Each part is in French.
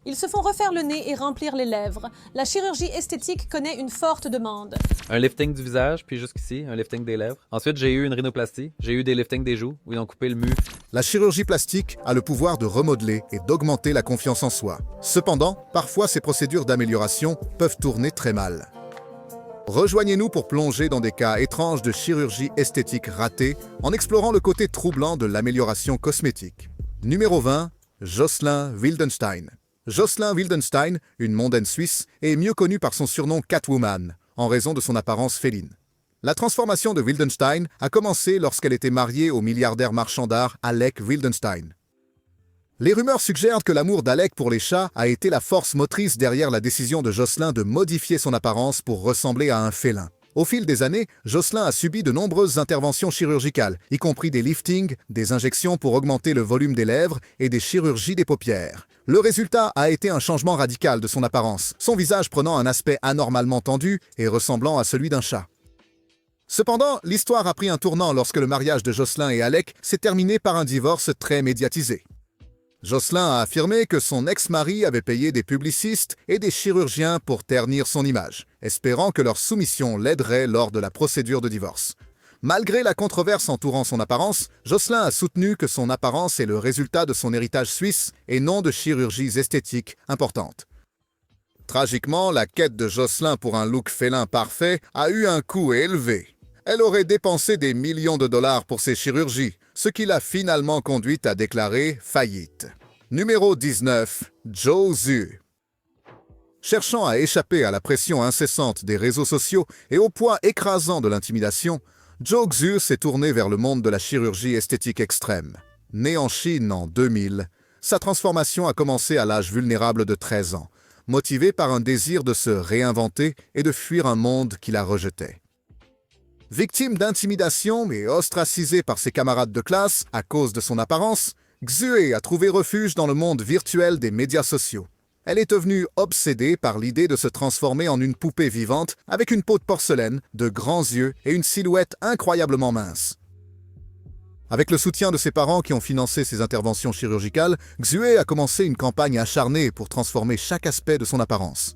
Ils se font refaire le nez et remplir les lèvres. La chirurgie esthétique connaît une forte demande. Un lifting du visage, puis jusqu'ici, un lifting des lèvres. Ensuite, j'ai eu une rhinoplastie. J'ai eu des liftings des joues, où ils ont coupé le mu. La chirurgie plastique a le pouvoir de remodeler et d'augmenter la confiance en soi. Cependant, parfois ces procédures d'amélioration peuvent tourner très mal. Rejoignez-nous pour plonger dans des cas étranges de chirurgie esthétique ratée en explorant le côté troublant de l'amélioration cosmétique. Numéro 20. Jocelyn Wildenstein. Jocelyn Wildenstein, une mondaine suisse, est mieux connue par son surnom Catwoman, en raison de son apparence féline. La transformation de Wildenstein a commencé lorsqu'elle était mariée au milliardaire marchand d'art Alec Wildenstein. Les rumeurs suggèrent que l'amour d'Alec pour les chats a été la force motrice derrière la décision de Jocelyn de modifier son apparence pour ressembler à un félin. Au fil des années, Jocelyn a subi de nombreuses interventions chirurgicales, y compris des liftings, des injections pour augmenter le volume des lèvres et des chirurgies des paupières. Le résultat a été un changement radical de son apparence, son visage prenant un aspect anormalement tendu et ressemblant à celui d'un chat. Cependant, l'histoire a pris un tournant lorsque le mariage de Jocelyn et Alec s'est terminé par un divorce très médiatisé. Jocelyn a affirmé que son ex-mari avait payé des publicistes et des chirurgiens pour ternir son image, espérant que leur soumission l'aiderait lors de la procédure de divorce. Malgré la controverse entourant son apparence, Jocelyn a soutenu que son apparence est le résultat de son héritage suisse et non de chirurgies esthétiques importantes. Tragiquement, la quête de Jocelyn pour un look félin parfait a eu un coût élevé. Elle aurait dépensé des millions de dollars pour ses chirurgies, ce qui l'a finalement conduite à déclarer faillite. Numéro 19. Joe Xu. Cherchant à échapper à la pression incessante des réseaux sociaux et au poids écrasant de l'intimidation, Joe Xu s'est tourné vers le monde de la chirurgie esthétique extrême. Né en Chine en 2000, sa transformation a commencé à l'âge vulnérable de 13 ans, motivé par un désir de se réinventer et de fuir un monde qui la rejetait. Victime d'intimidation et ostracisée par ses camarades de classe à cause de son apparence, Xue a trouvé refuge dans le monde virtuel des médias sociaux. Elle est devenue obsédée par l'idée de se transformer en une poupée vivante avec une peau de porcelaine, de grands yeux et une silhouette incroyablement mince. Avec le soutien de ses parents qui ont financé ses interventions chirurgicales, Xue a commencé une campagne acharnée pour transformer chaque aspect de son apparence.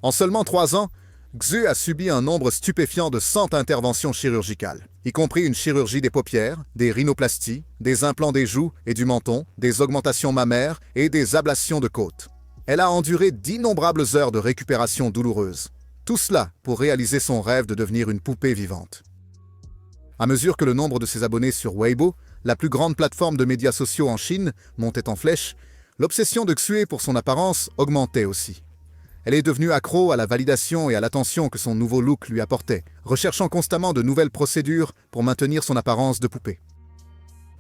En seulement 3 ans, Xue a subi un nombre stupéfiant de 100 interventions chirurgicales, y compris une chirurgie des paupières, des rhinoplasties, des implants des joues et du menton, des augmentations mammaires et des ablations de côtes. Elle a enduré d'innombrables heures de récupération douloureuse. Tout cela pour réaliser son rêve de devenir une poupée vivante. À mesure que le nombre de ses abonnés sur Weibo, la plus grande plateforme de médias sociaux en Chine, montait en flèche, l'obsession de Xue pour son apparence augmentait aussi. Elle est devenue accro à la validation et à l'attention que son nouveau look lui apportait, recherchant constamment de nouvelles procédures pour maintenir son apparence de poupée.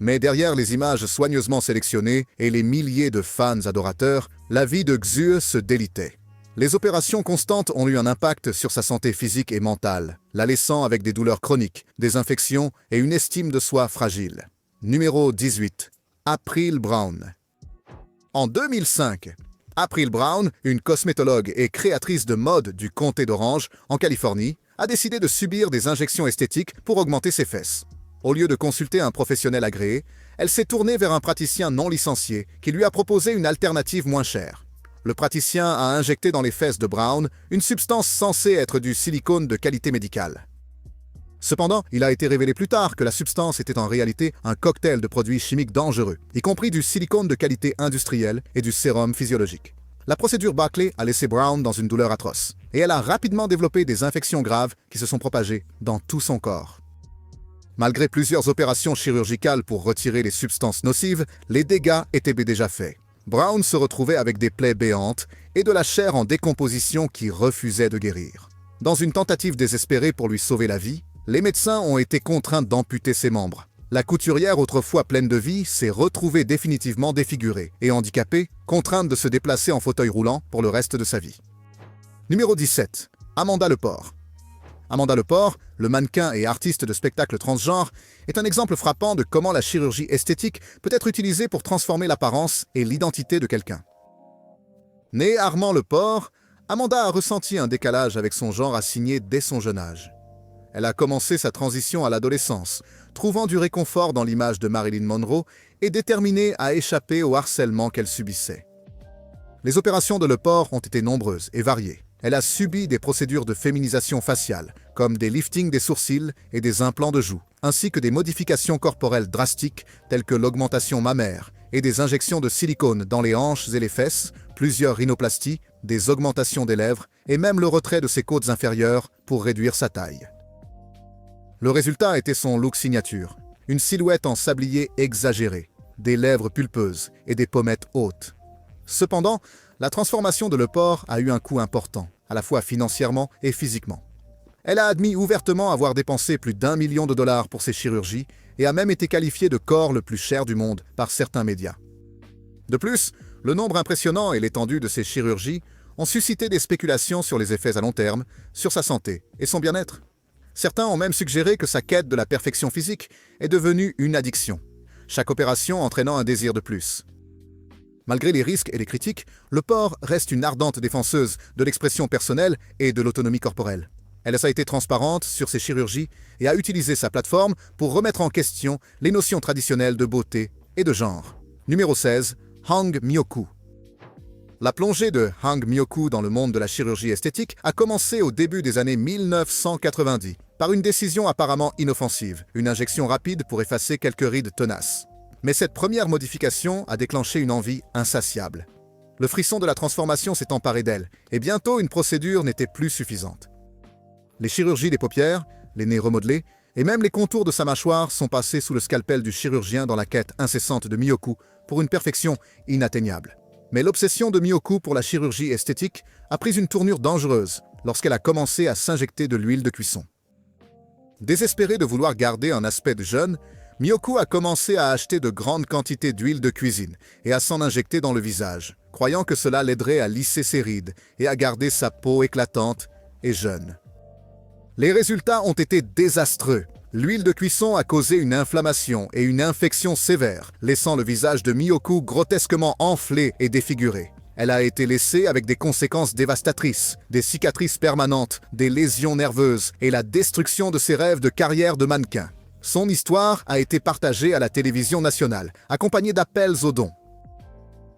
Mais derrière les images soigneusement sélectionnées et les milliers de fans adorateurs, la vie de Xue se délitait. Les opérations constantes ont eu un impact sur sa santé physique et mentale, la laissant avec des douleurs chroniques, des infections et une estime de soi fragile. Numéro 18. April Brown. En 2005, April Brown, une cosmétologue et créatrice de mode du comté d'Orange, en Californie, a décidé de subir des injections esthétiques pour augmenter ses fesses. Au lieu de consulter un professionnel agréé, elle s'est tournée vers un praticien non licencié qui lui a proposé une alternative moins chère. Le praticien a injecté dans les fesses de Brown une substance censée être du silicone de qualité médicale. Cependant, il a été révélé plus tard que la substance était en réalité un cocktail de produits chimiques dangereux, y compris du silicone de qualité industrielle et du sérum physiologique. La procédure bâclée a laissé Brown dans une douleur atroce, et elle a rapidement développé des infections graves qui se sont propagées dans tout son corps. Malgré plusieurs opérations chirurgicales pour retirer les substances nocives, les dégâts étaient déjà faits. Brown se retrouvait avec des plaies béantes et de la chair en décomposition qui refusait de guérir. Dans une tentative désespérée pour lui sauver la vie, les médecins ont été contraints d'amputer ses membres. La couturière, autrefois pleine de vie, s'est retrouvée définitivement défigurée et handicapée, contrainte de se déplacer en fauteuil roulant pour le reste de sa vie. Numéro 17. Amanda Lepore. Amanda Lepore, le mannequin et artiste de spectacle transgenre, est un exemple frappant de comment la chirurgie esthétique peut être utilisée pour transformer l'apparence et l'identité de quelqu'un. Née Armand Lepore, Amanda a ressenti un décalage avec son genre assigné dès son jeune âge. Elle a commencé sa transition à l'adolescence, trouvant du réconfort dans l'image de Marilyn Monroe et déterminée à échapper au harcèlement qu'elle subissait. Les opérations de Lepore ont été nombreuses et variées. Elle a subi des procédures de féminisation faciale, comme des liftings des sourcils et des implants de joues, ainsi que des modifications corporelles drastiques telles que l'augmentation mammaire et des injections de silicone dans les hanches et les fesses, plusieurs rhinoplasties, des augmentations des lèvres et même le retrait de ses côtes inférieures pour réduire sa taille. Le résultat était son look signature, une silhouette en sablier exagéré, des lèvres pulpeuses et des pommettes hautes. Cependant, la transformation de Lepore a eu un coût important, à la fois financièrement et physiquement. Elle a admis ouvertement avoir dépensé plus d'1 million de dollars pour ses chirurgies et a même été qualifiée de corps le plus cher du monde par certains médias. De plus, le nombre impressionnant et l'étendue de ses chirurgies ont suscité des spéculations sur les effets à long terme, sur sa santé et son bien-être. Certains ont même suggéré que sa quête de la perfection physique est devenue une addiction, chaque opération entraînant un désir de plus. Malgré les risques et les critiques, Lepore reste une ardente défenseuse de l'expression personnelle et de l'autonomie corporelle. Elle a été transparente sur ses chirurgies et a utilisé sa plateforme pour remettre en question les notions traditionnelles de beauté et de genre. Numéro 16. Hang Myoku. La plongée de Hang Myoku dans le monde de la chirurgie esthétique a commencé au début des années 1990, par une décision apparemment inoffensive, une injection rapide pour effacer quelques rides tenaces. Mais cette première modification a déclenché une envie insatiable. Le frisson de la transformation s'est emparé d'elle, et bientôt une procédure n'était plus suffisante. Les chirurgies des paupières, les nez remodelés, et même les contours de sa mâchoire sont passés sous le scalpel du chirurgien dans la quête incessante de Myoku pour une perfection inatteignable. Mais l'obsession de Myoku pour la chirurgie esthétique a pris une tournure dangereuse lorsqu'elle a commencé à s'injecter de l'huile de cuisson. Désespérée de vouloir garder un aspect de jeune, Myoku a commencé à acheter de grandes quantités d'huile de cuisine et à s'en injecter dans le visage, croyant que cela l'aiderait à lisser ses rides et à garder sa peau éclatante et jeune. Les résultats ont été désastreux. L'huile de cuisson a causé une inflammation et une infection sévère, laissant le visage de Myoku grotesquement enflé et défiguré. Elle a été laissée avec des conséquences dévastatrices, des cicatrices permanentes, des lésions nerveuses et la destruction de ses rêves de carrière de mannequin. Son histoire a été partagée à la télévision nationale, accompagnée d'appels aux dons.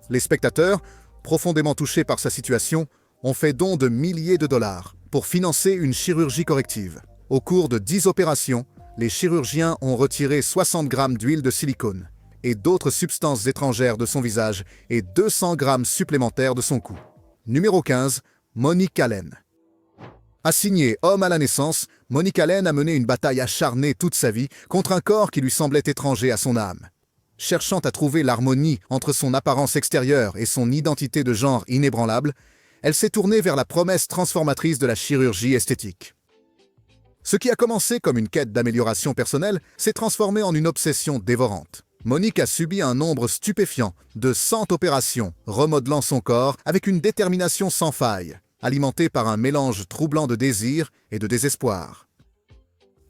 Les spectateurs, profondément touchés par sa situation, ont fait don de milliers de dollars pour financer une chirurgie corrective. Au cours de 10 opérations, les chirurgiens ont retiré 60 grammes d'huile de silicone et d'autres substances étrangères de son visage et 200 grammes supplémentaires de son cou. Numéro 15. Monique Allen. Assignée homme à la naissance, Monique Allen a mené une bataille acharnée toute sa vie contre un corps qui lui semblait étranger à son âme. Cherchant à trouver l'harmonie entre son apparence extérieure et son identité de genre inébranlable, elle s'est tournée vers la promesse transformatrice de la chirurgie esthétique. Ce qui a commencé comme une quête d'amélioration personnelle s'est transformé en une obsession dévorante. Monique a subi un nombre stupéfiant de 100 opérations, remodelant son corps avec une détermination sans faille, alimentée par un mélange troublant de désir et de désespoir.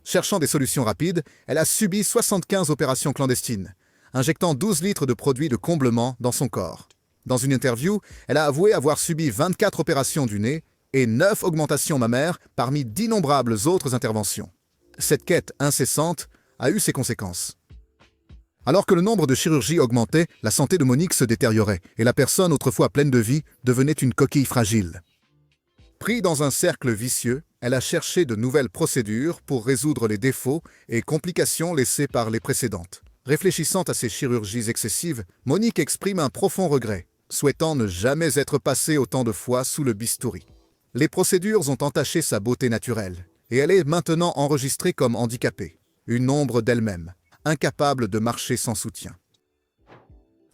Cherchant des solutions rapides, elle a subi 75 opérations clandestines, injectant 12 litres de produits de comblement dans son corps. Dans une interview, elle a avoué avoir subi 24 opérations du nez et 9 augmentations mammaires parmi d'innombrables autres interventions. Cette quête incessante a eu ses conséquences. Alors que le nombre de chirurgies augmentait, la santé de Monique se détériorait et la personne autrefois pleine de vie devenait une coquille fragile. Pris dans un cercle vicieux, elle a cherché de nouvelles procédures pour résoudre les défauts et complications laissés par les précédentes. Réfléchissant à ces chirurgies excessives, Monique exprime un profond regret, souhaitant ne jamais être passée autant de fois sous le bistouri. Les procédures ont entaché sa beauté naturelle, et elle est maintenant enregistrée comme handicapée, une ombre d'elle-même, incapable de marcher sans soutien.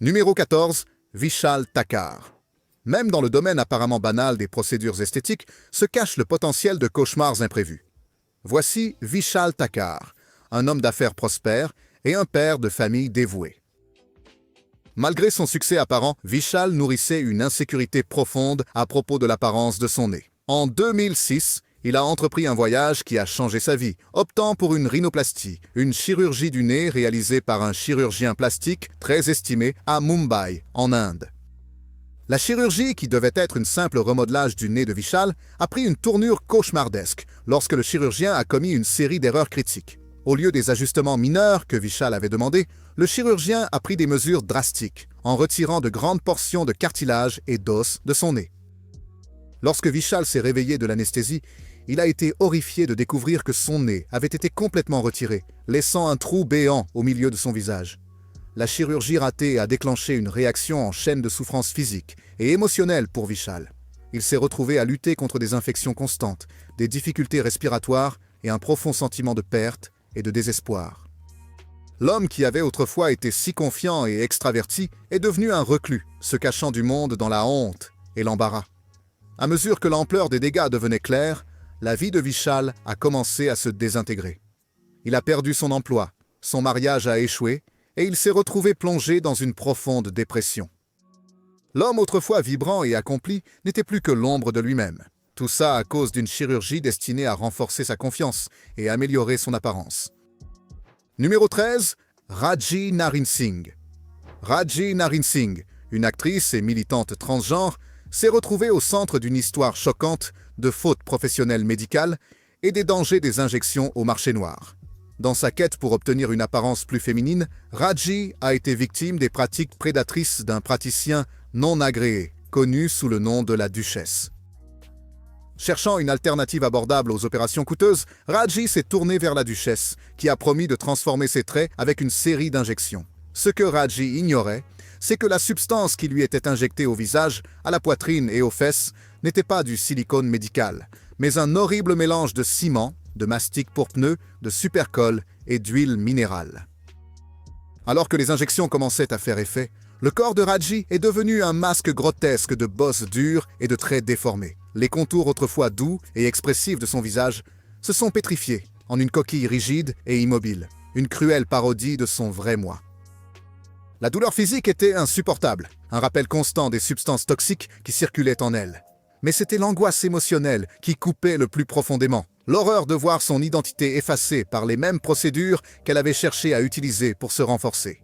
Numéro 14. Vishal Thakkar. Même dans le domaine apparemment banal des procédures esthétiques, se cache le potentiel de cauchemars imprévus. Voici Vishal Thakkar, un homme d'affaires prospère et un père de famille dévoué. Malgré son succès apparent, Vishal nourrissait une insécurité profonde à propos de l'apparence de son nez. En 2006, il a entrepris un voyage qui a changé sa vie, optant pour une rhinoplastie, une chirurgie du nez réalisée par un chirurgien plastique très estimé à Mumbai, en Inde. La chirurgie, qui devait être une simple remodelage du nez de Vishal, a pris une tournure cauchemardesque lorsque le chirurgien a commis une série d'erreurs critiques. Au lieu des ajustements mineurs que Vishal avait demandés, le chirurgien a pris des mesures drastiques, en retirant de grandes portions de cartilage et d'os de son nez. Lorsque Vishal s'est réveillé de l'anesthésie, il a été horrifié de découvrir que son nez avait été complètement retiré, laissant un trou béant au milieu de son visage. La chirurgie ratée a déclenché une réaction en chaîne de souffrance physique et émotionnelle pour Vishal. Il s'est retrouvé à lutter contre des infections constantes, des difficultés respiratoires et un profond sentiment de perte et de désespoir. L'homme qui avait autrefois été si confiant et extraverti est devenu un reclus, se cachant du monde dans la honte et l'embarras. À mesure que l'ampleur des dégâts devenait claire, la vie de Vishal a commencé à se désintégrer. Il a perdu son emploi, son mariage a échoué et il s'est retrouvé plongé dans une profonde dépression. L'homme autrefois vibrant et accompli n'était plus que l'ombre de lui-même. Tout ça à cause d'une chirurgie destinée à renforcer sa confiance et améliorer son apparence. Numéro 13, Raji Narain Singh. Raji Narain Singh, une actrice et militante transgenre, s'est retrouvée au centre d'une histoire choquante de fautes professionnelles médicales et des dangers des injections au marché noir. Dans sa quête pour obtenir une apparence plus féminine, Raji a été victime des pratiques prédatrices d'un praticien non agréé, connu sous le nom de la Duchesse. Cherchant une alternative abordable aux opérations coûteuses, Raji s'est tourné vers la Duchesse, qui a promis de transformer ses traits avec une série d'injections. Ce que Raji ignorait, c'est que la substance qui lui était injectée au visage, à la poitrine et aux fesses n'était pas du silicone médical, mais un horrible mélange de ciment, de mastic pour pneus, de supercolle et d'huile minérale. Alors que les injections commençaient à faire effet, le corps de Raji est devenu un masque grotesque de bosses dures et de traits déformés. Les contours autrefois doux et expressifs de son visage se sont pétrifiés en une coquille rigide et immobile, une cruelle parodie de son vrai moi. La douleur physique était insupportable, un rappel constant des substances toxiques qui circulaient en elle. Mais c'était l'angoisse émotionnelle qui coupait le plus profondément, l'horreur de voir son identité effacée par les mêmes procédures qu'elle avait cherché à utiliser pour se renforcer.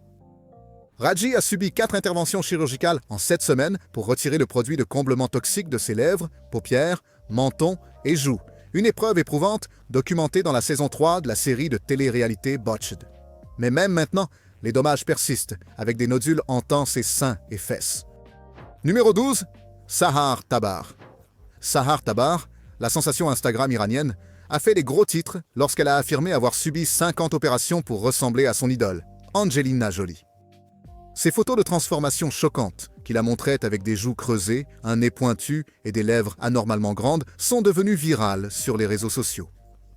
Raji a subi 4 interventions chirurgicales en 7 semaines pour retirer le produit de comblement toxique de ses lèvres, paupières, menton et joues. Une épreuve éprouvante documentée dans la saison 3 de la série de télé-réalité Botched. Mais même maintenant, les dommages persistent, avec des nodules hantant ses seins et fesses. Numéro 12, Sahar Tabar. Sahar Tabar, la sensation Instagram iranienne, a fait des gros titres lorsqu'elle a affirmé avoir subi 50 opérations pour ressembler à son idole, Angelina Jolie. Ces photos de transformation choquantes, qui la montraient avec des joues creusées, un nez pointu et des lèvres anormalement grandes, sont devenues virales sur les réseaux sociaux.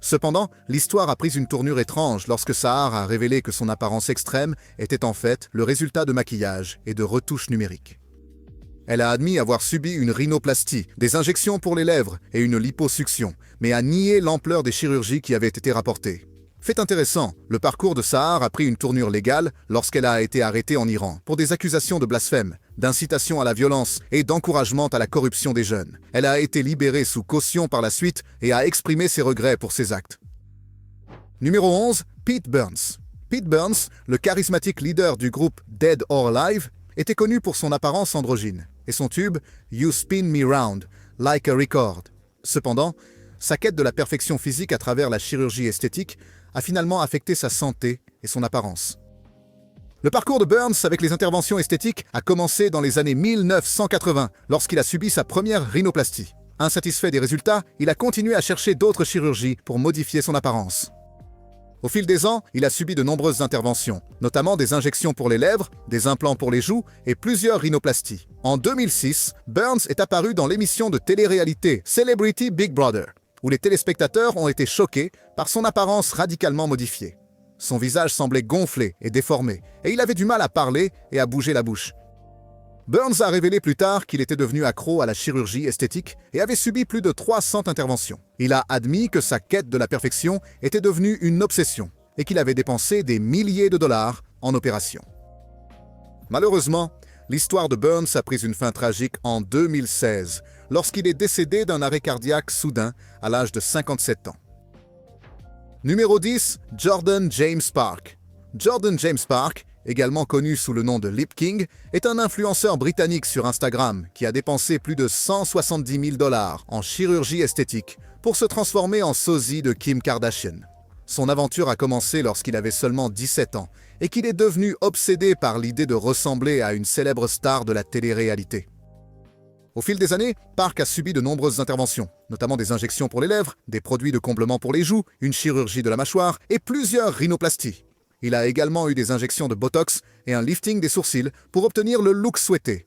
Cependant, l'histoire a pris une tournure étrange lorsque Sahar a révélé que son apparence extrême était en fait le résultat de maquillage et de retouches numériques. Elle a admis avoir subi une rhinoplastie, des injections pour les lèvres et une liposuction, mais a nié l'ampleur des chirurgies qui avaient été rapportées. Fait intéressant, le parcours de Sahar a pris une tournure légale lorsqu'elle a été arrêtée en Iran pour des accusations de blasphème, d'incitation à la violence et d'encouragement à la corruption des jeunes. Elle a été libérée sous caution par la suite et a exprimé ses regrets pour ses actes. Numéro 11, Pete Burns. Pete Burns, le charismatique leader du groupe Dead or Alive, était connu pour son apparence androgyne et son tube « You Spin Me Round, Like a Record ». Cependant, sa quête de la perfection physique à travers la chirurgie esthétique a finalement affecté sa santé et son apparence. Le parcours de Burns avec les interventions esthétiques a commencé dans les années 1980 lorsqu'il a subi sa première rhinoplastie. Insatisfait des résultats, il a continué à chercher d'autres chirurgies pour modifier son apparence. Au fil des ans, il a subi de nombreuses interventions, notamment des injections pour les lèvres, des implants pour les joues et plusieurs rhinoplasties. En 2006, Burns est apparu dans l'émission de télé-réalité Celebrity Big Brother, où les téléspectateurs ont été choqués par son apparence radicalement modifiée. Son visage semblait gonflé et déformé, et il avait du mal à parler et à bouger la bouche. Burns a révélé plus tard qu'il était devenu accro à la chirurgie esthétique et avait subi plus de 300 interventions. Il a admis que sa quête de la perfection était devenue une obsession et qu'il avait dépensé des milliers de dollars en opérations. Malheureusement, l'histoire de Burns a pris une fin tragique en 2016, lorsqu'il est décédé d'un arrêt cardiaque soudain à l'âge de 57 ans. Numéro 10, Jordan James Park. Jordan James Park, également connu sous le nom de Lip King, est un influenceur britannique sur Instagram qui a dépensé plus de 170 000 $ en chirurgie esthétique pour se transformer en sosie de Kim Kardashian. Son aventure a commencé lorsqu'il avait seulement 17 ans et qu'il est devenu obsédé par l'idée de ressembler à une célèbre star de la télé-réalité. Au fil des années, Park a subi de nombreuses interventions, notamment des injections pour les lèvres, des produits de comblement pour les joues, une chirurgie de la mâchoire et plusieurs rhinoplasties. Il a également eu des injections de Botox et un lifting des sourcils pour obtenir le look souhaité.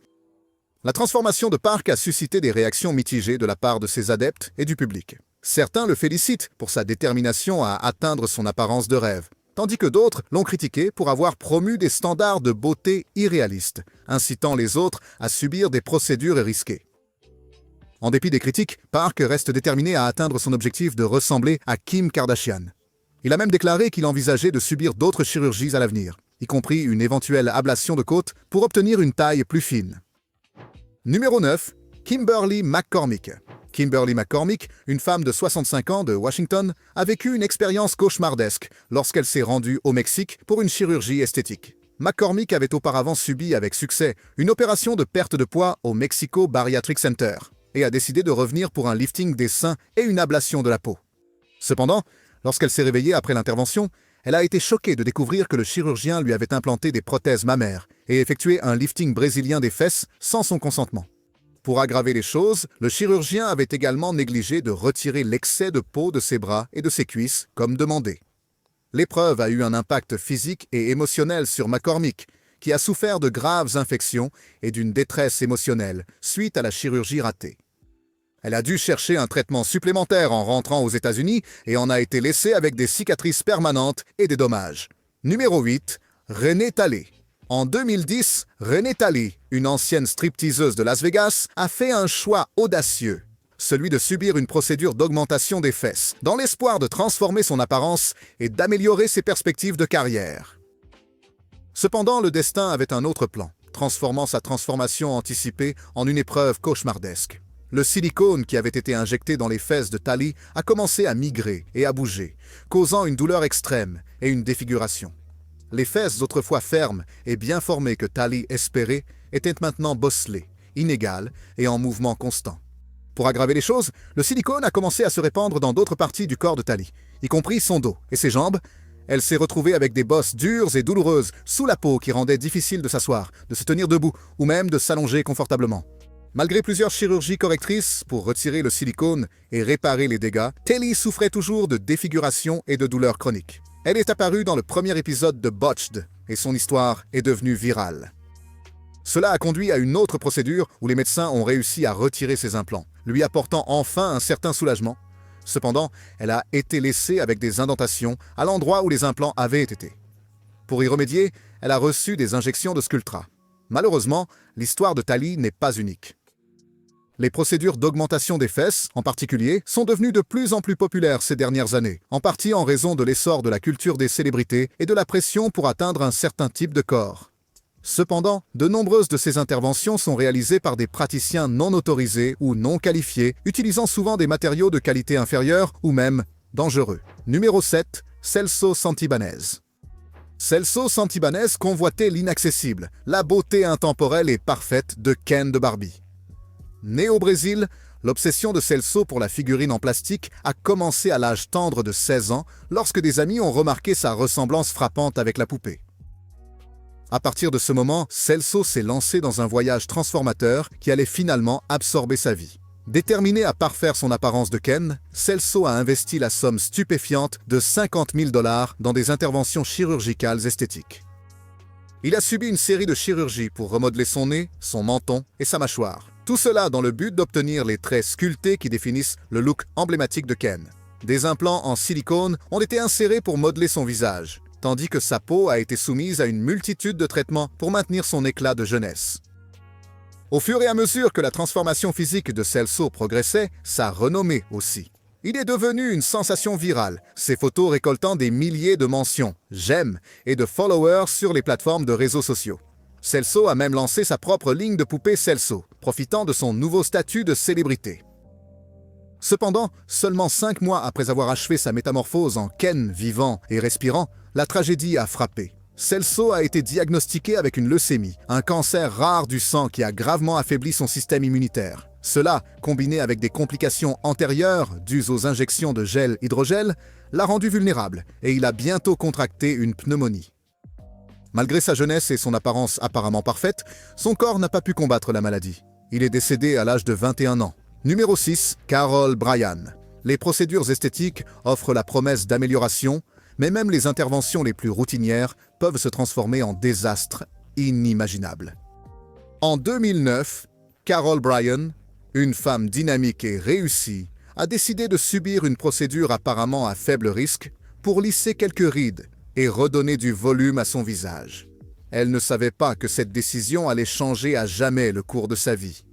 La transformation de Park a suscité des réactions mitigées de la part de ses adeptes et du public. Certains le félicitent pour sa détermination à atteindre son apparence de rêve, tandis que d'autres l'ont critiqué pour avoir promu des standards de beauté irréalistes, incitant les autres à subir des procédures risquées. En dépit des critiques, Park reste déterminé à atteindre son objectif de ressembler à Kim Kardashian. Il a même déclaré qu'il envisageait de subir d'autres chirurgies à l'avenir, y compris une éventuelle ablation de côte pour obtenir une taille plus fine. Numéro 9. Kimberly McCormick. Kimberly McCormick, une femme de 65 ans de Washington, a vécu une expérience cauchemardesque lorsqu'elle s'est rendue au Mexique pour une chirurgie esthétique. McCormick avait auparavant subi avec succès une opération de perte de poids au Mexico Bariatric Center et a décidé de revenir pour un lifting des seins et une ablation de la peau. Cependant, lorsqu'elle s'est réveillée après l'intervention, elle a été choquée de découvrir que le chirurgien lui avait implanté des prothèses mammaires et effectué un lifting brésilien des fesses sans son consentement. Pour aggraver les choses, le chirurgien avait également négligé de retirer l'excès de peau de ses bras et de ses cuisses, comme demandé. L'épreuve a eu un impact physique et émotionnel sur McCormick, qui a souffert de graves infections et d'une détresse émotionnelle suite à la chirurgie ratée. Elle a dû chercher un traitement supplémentaire en rentrant aux États-Unis et en a été laissée avec des cicatrices permanentes et des dommages. Numéro 8. Renee Talley. En 2010, Renee Talley, une ancienne stripteaseuse de Las Vegas, a fait un choix audacieux, celui de subir une procédure d'augmentation des fesses, dans l'espoir de transformer son apparence et d'améliorer ses perspectives de carrière. Cependant, le destin avait un autre plan, transformant sa transformation anticipée en une épreuve cauchemardesque. Le silicone qui avait été injecté dans les fesses de Talley a commencé à migrer et à bouger, causant une douleur extrême et une défiguration. Les fesses autrefois fermes et bien formées que Talley espérait étaient maintenant bosselées, inégales et en mouvement constant. Pour aggraver les choses, le silicone a commencé à se répandre dans d'autres parties du corps de Talley, y compris son dos et ses jambes. Elle s'est retrouvée avec des bosses dures et douloureuses sous la peau qui rendaient difficile de s'asseoir, de se tenir debout ou même de s'allonger confortablement. Malgré plusieurs chirurgies correctrices pour retirer le silicone et réparer les dégâts, Talley souffrait toujours de défiguration et de douleurs chroniques. Elle est apparue dans le premier épisode de Botched et son histoire est devenue virale. Cela a conduit à une autre procédure où les médecins ont réussi à retirer ses implants, lui apportant enfin un certain soulagement. Cependant, elle a été laissée avec des indentations à l'endroit où les implants avaient été. Pour y remédier, elle a reçu des injections de Sculptra. Malheureusement, l'histoire de Talley n'est pas unique. Les procédures d'augmentation des fesses, en particulier, sont devenues de plus en plus populaires ces dernières années, en partie en raison de l'essor de la culture des célébrités et de la pression pour atteindre un certain type de corps. Cependant, de nombreuses de ces interventions sont réalisées par des praticiens non autorisés ou non qualifiés, utilisant souvent des matériaux de qualité inférieure ou même dangereux. Numéro 7. Celso Santibanez. Celso Santibanez convoitait l'inaccessible, la beauté intemporelle et parfaite de Ken de Barbie. Né au Brésil, l'obsession de Celso pour la figurine en plastique a commencé à l'âge tendre de 16 ans lorsque des amis ont remarqué sa ressemblance frappante avec la poupée. À partir de ce moment, Celso s'est lancé dans un voyage transformateur qui allait finalement absorber sa vie. Déterminé à parfaire son apparence de Ken, Celso a investi la somme stupéfiante de 50 000 $ dans des interventions chirurgicales esthétiques. Il a subi une série de chirurgies pour remodeler son nez, son menton et sa mâchoire. Tout cela dans le but d'obtenir les traits sculptés qui définissent le look emblématique de Ken. Des implants en silicone ont été insérés pour modeler son visage, tandis que sa peau a été soumise à une multitude de traitements pour maintenir son éclat de jeunesse. Au fur et à mesure que la transformation physique de Celso progressait, sa renommée aussi. Il est devenu une sensation virale, ses photos récoltant des milliers de mentions, j'aime et de followers sur les plateformes de réseaux sociaux. Celso a même lancé sa propre ligne de poupées Celso, profitant de son nouveau statut de célébrité. Cependant, seulement 5 mois après avoir achevé sa métamorphose en Ken vivant et respirant, la tragédie a frappé. Celso a été diagnostiqué avec une leucémie, un cancer rare du sang qui a gravement affaibli son système immunitaire. Cela, combiné avec des complications antérieures dues aux injections de gel hydrogel, l'a rendu vulnérable et il a bientôt contracté une pneumonie. Malgré sa jeunesse et son apparence apparemment parfaite, son corps n'a pas pu combattre la maladie. Il est décédé à l'âge de 21 ans. Numéro 6, Carol Bryan. Les procédures esthétiques offrent la promesse d'amélioration, mais même les interventions les plus routinières peuvent se transformer en désastres inimaginables. En 2009, Carol Bryan, une femme dynamique et réussie, a décidé de subir une procédure apparemment à faible risque pour lisser quelques rides et redonner du volume à son visage. Elle ne savait pas que cette décision allait changer à jamais le cours de sa vie.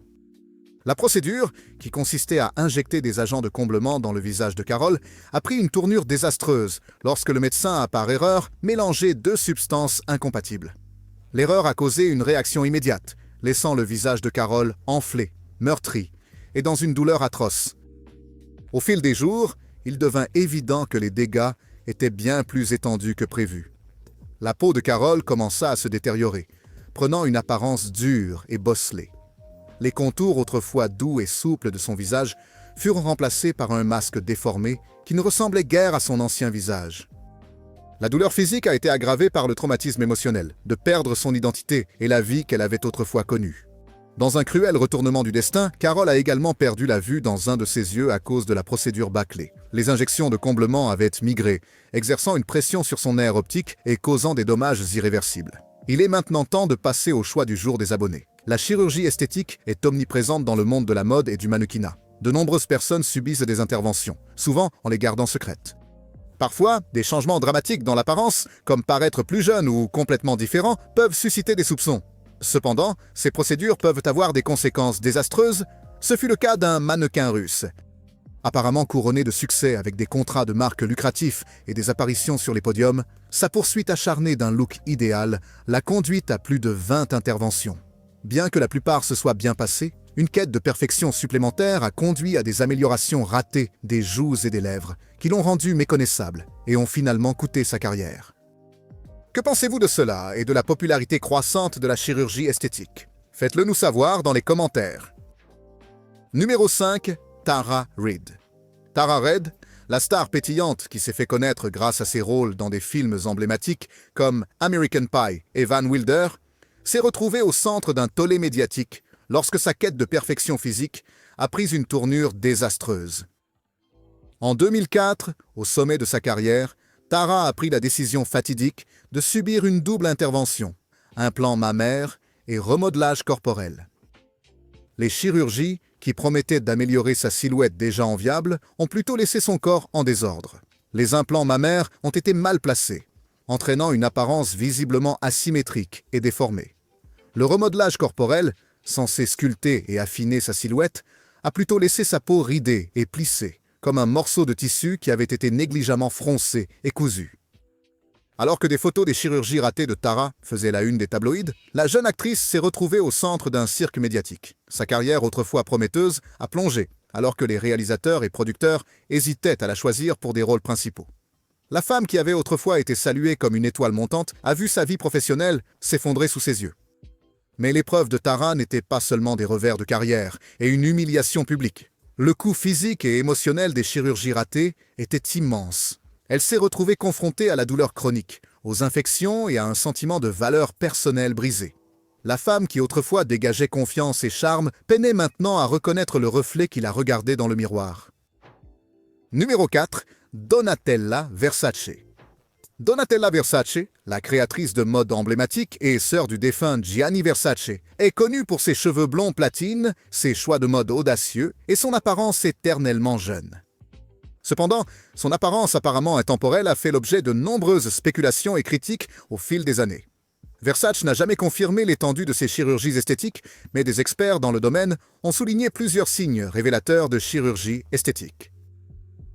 La procédure, qui consistait à injecter des agents de comblement dans le visage de Carol, a pris une tournure désastreuse lorsque le médecin a par erreur mélangé deux substances incompatibles. L'erreur a causé une réaction immédiate, laissant le visage de Carol enflé, meurtri et dans une douleur atroce. Au fil des jours, il devint évident que les dégâts étaient bien plus étendus que prévu. La peau de Carol commença à se détériorer, prenant une apparence dure et bosselée. Les contours autrefois doux et souples de son visage furent remplacés par un masque déformé qui ne ressemblait guère à son ancien visage. La douleur physique a été aggravée par le traumatisme émotionnel, de perdre son identité et la vie qu'elle avait autrefois connue. Dans un cruel retournement du destin, Carol a également perdu la vue dans un de ses yeux à cause de la procédure bâclée. Les injections de comblement avaient migré, exerçant une pression sur son nerf optique et causant des dommages irréversibles. Il est maintenant temps de passer au choix du jour des abonnés. La chirurgie esthétique est omniprésente dans le monde de la mode et du mannequinat. De nombreuses personnes subissent des interventions, souvent en les gardant secrètes. Parfois, des changements dramatiques dans l'apparence, comme paraître plus jeune ou complètement différent, peuvent susciter des soupçons. Cependant, ces procédures peuvent avoir des conséquences désastreuses. Ce fut le cas d'un mannequin russe. Apparemment couronné de succès avec des contrats de marque lucratifs et des apparitions sur les podiums, sa poursuite acharnée d'un look idéal l'a conduite à plus de 20 interventions. Bien que la plupart se soient bien passées, une quête de perfection supplémentaire a conduit à des améliorations ratées des joues et des lèvres, qui l'ont rendu méconnaissable et ont finalement coûté sa carrière. Que pensez-vous de cela et de la popularité croissante de la chirurgie esthétique? Faites-le nous savoir dans les commentaires. Numéro 5, Tara Reid. Tara Reid, la star pétillante qui s'est fait connaître grâce à ses rôles dans des films emblématiques comme American Pie et Van Wilder, s'est retrouvée au centre d'un tollé médiatique lorsque sa quête de perfection physique a pris une tournure désastreuse. En 2004, au sommet de sa carrière, Tara a pris la décision fatidique de subir une double intervention, implant mammaire et remodelage corporel. Les chirurgies, qui promettaient d'améliorer sa silhouette déjà enviable, ont plutôt laissé son corps en désordre. Les implants mammaires ont été mal placés, entraînant une apparence visiblement asymétrique et déformée. Le remodelage corporel, censé sculpter et affiner sa silhouette, a plutôt laissé sa peau ridée et plissée, comme un morceau de tissu qui avait été négligemment froncé et cousu. Alors que des photos des chirurgies ratées de Tara faisaient la une des tabloïds, la jeune actrice s'est retrouvée au centre d'un cirque médiatique. Sa carrière autrefois prometteuse a plongé, alors que les réalisateurs et producteurs hésitaient à la choisir pour des rôles principaux. La femme qui avait autrefois été saluée comme une étoile montante a vu sa vie professionnelle s'effondrer sous ses yeux. Mais l'épreuve de Tara n'était pas seulement des revers de carrière et une humiliation publique. Le coût physique et émotionnel des chirurgies ratées était immense. Elle s'est retrouvée confrontée à la douleur chronique, aux infections et à un sentiment de valeur personnelle brisé. La femme qui autrefois dégageait confiance et charme peinait maintenant à reconnaître le reflet qui la regardait dans le miroir. Numéro 4, Donatella Versace. Donatella Versace, la créatrice de mode emblématique et sœur du défunt Gianni Versace, est connue pour ses cheveux blonds platine, ses choix de mode audacieux et son apparence éternellement jeune. Cependant, son apparence apparemment intemporelle a fait l'objet de nombreuses spéculations et critiques au fil des années. Versace n'a jamais confirmé l'étendue de ses chirurgies esthétiques, mais des experts dans le domaine ont souligné plusieurs signes révélateurs de chirurgie esthétique.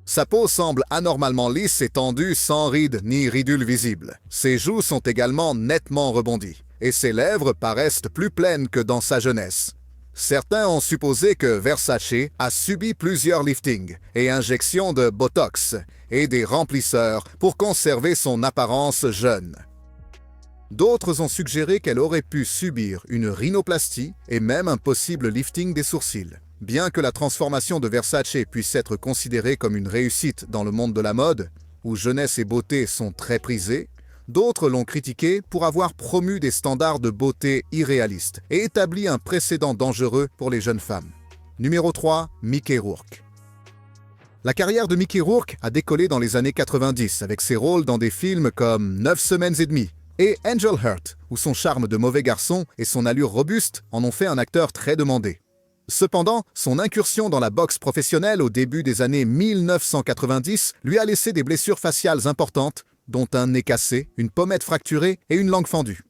Sa peau semble anormalement lisse et tendue sans rides ni ridules visibles. Ses joues sont également nettement rebondies, et ses lèvres paraissent plus pleines que dans sa jeunesse. Certains ont supposé que Versace a subi plusieurs liftings et injections de Botox et des remplisseurs pour conserver son apparence jeune. D'autres ont suggéré qu'elle aurait pu subir une rhinoplastie et même un possible lifting des sourcils. Bien que la transformation de Versace puisse être considérée comme une réussite dans le monde de la mode, où jeunesse et beauté sont très prisées, d'autres l'ont critiqué pour avoir promu des standards de beauté irréalistes et établi un précédent dangereux pour les jeunes femmes. Numéro 3, Mickey Rourke. La carrière de Mickey Rourke a décollé dans les années 90 avec ses rôles dans des films comme 9 semaines et demie et Angel Heart, où son charme de mauvais garçon et son allure robuste en ont fait un acteur très demandé. Cependant, son incursion dans la boxe professionnelle au début des années 1990 lui a laissé des blessures faciales importantes, dont un nez cassé, une pommette fracturée et une langue fendue.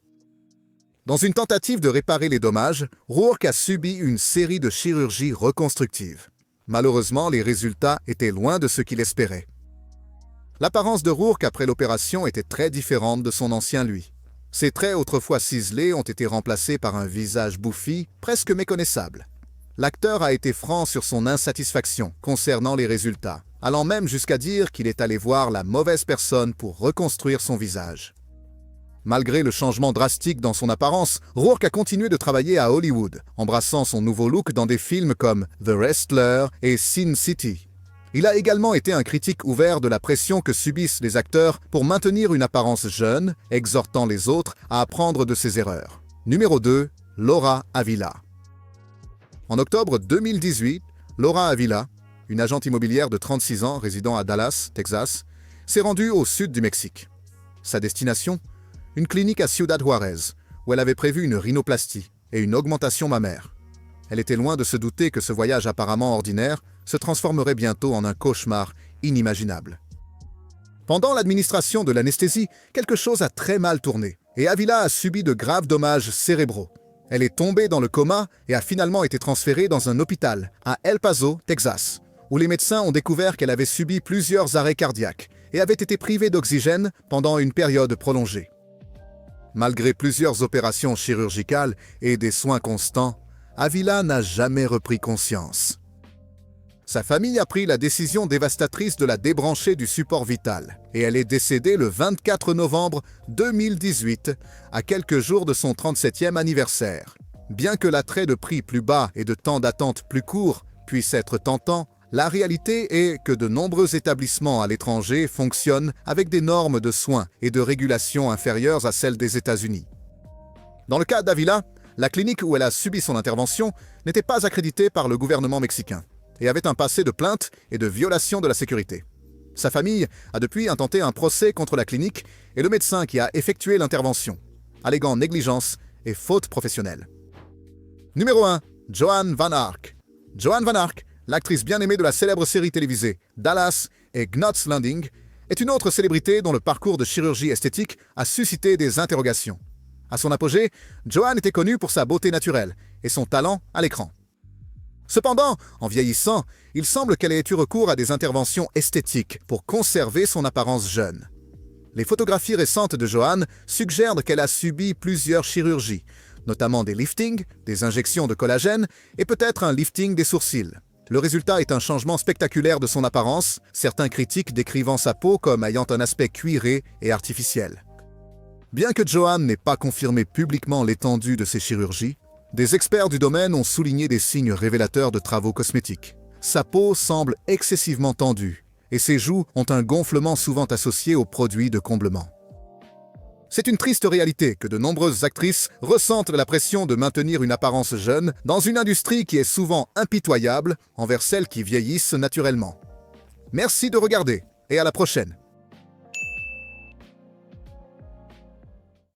Dans une tentative de réparer les dommages, Rourke a subi une série de chirurgies reconstructives. Malheureusement, les résultats étaient loin de ce qu'il espérait. L'apparence de Rourke après l'opération était très différente de son ancien lui. Ses traits autrefois ciselés ont été remplacés par un visage bouffi, presque méconnaissable. L'acteur a été franc sur son insatisfaction concernant les résultats, allant même jusqu'à dire qu'il est allé voir la mauvaise personne pour reconstruire son visage. Malgré le changement drastique dans son apparence, Rourke a continué de travailler à Hollywood, embrassant son nouveau look dans des films comme The Wrestler et Sin City. Il a également été un critique ouvert de la pression que subissent les acteurs pour maintenir une apparence jeune, exhortant les autres à apprendre de ses erreurs. Numéro 2, Laura Avila. En octobre 2018, Laura Avila, une agente immobilière de 36 ans résidant à Dallas, Texas, s'est rendue au sud du Mexique. Sa destination ? Une clinique à Ciudad Juárez, où elle avait prévu une rhinoplastie et une augmentation mammaire. Elle était loin de se douter que ce voyage apparemment ordinaire se transformerait bientôt en un cauchemar inimaginable. Pendant l'administration de l'anesthésie, quelque chose a très mal tourné et Avila a subi de graves dommages cérébraux. Elle est tombée dans le coma et a finalement été transférée dans un hôpital à El Paso, Texas, où les médecins ont découvert qu'elle avait subi plusieurs arrêts cardiaques et avait été privée d'oxygène pendant une période prolongée. Malgré plusieurs opérations chirurgicales et des soins constants, Avila n'a jamais repris conscience. Sa famille a pris la décision dévastatrice de la débrancher du support vital et elle est décédée le 24 novembre 2018, à quelques jours de son 37e anniversaire. Bien que l'attrait de prix plus bas et de temps d'attente plus court puisse être tentant, la réalité est que de nombreux établissements à l'étranger fonctionnent avec des normes de soins et de régulation inférieures à celles des États-Unis. Dans le cas d'Avila, la clinique où elle a subi son intervention n'était pas accréditée par le gouvernement mexicain et avait un passé de plaintes et de violations de la sécurité. Sa famille a depuis intenté un procès contre la clinique et le médecin qui a effectué l'intervention, alléguant négligence et faute professionnelle. Numéro 1. Joan Van Ark. Joan Van Ark, l'actrice bien aimée de la célèbre série télévisée Dallas et Knots Landing, est une autre célébrité dont le parcours de chirurgie esthétique a suscité des interrogations. À son apogée, Joan était connue pour sa beauté naturelle et son talent à l'écran. Cependant, en vieillissant, il semble qu'elle ait eu recours à des interventions esthétiques pour conserver son apparence jeune. Les photographies récentes de Joan suggèrent qu'elle a subi plusieurs chirurgies, notamment des liftings, des injections de collagène et peut-être un lifting des sourcils. Le résultat est un changement spectaculaire de son apparence, certains critiques décrivant sa peau comme ayant un aspect cuiré et artificiel. Bien que Joan n'ait pas confirmé publiquement l'étendue de ses chirurgies, des experts du domaine ont souligné des signes révélateurs de travaux cosmétiques. Sa peau semble excessivement tendue et ses joues ont un gonflement souvent associé aux produits de comblement. C'est une triste réalité que de nombreuses actrices ressentent la pression de maintenir une apparence jeune dans une industrie qui est souvent impitoyable envers celles qui vieillissent naturellement. Merci de regarder et à la prochaine.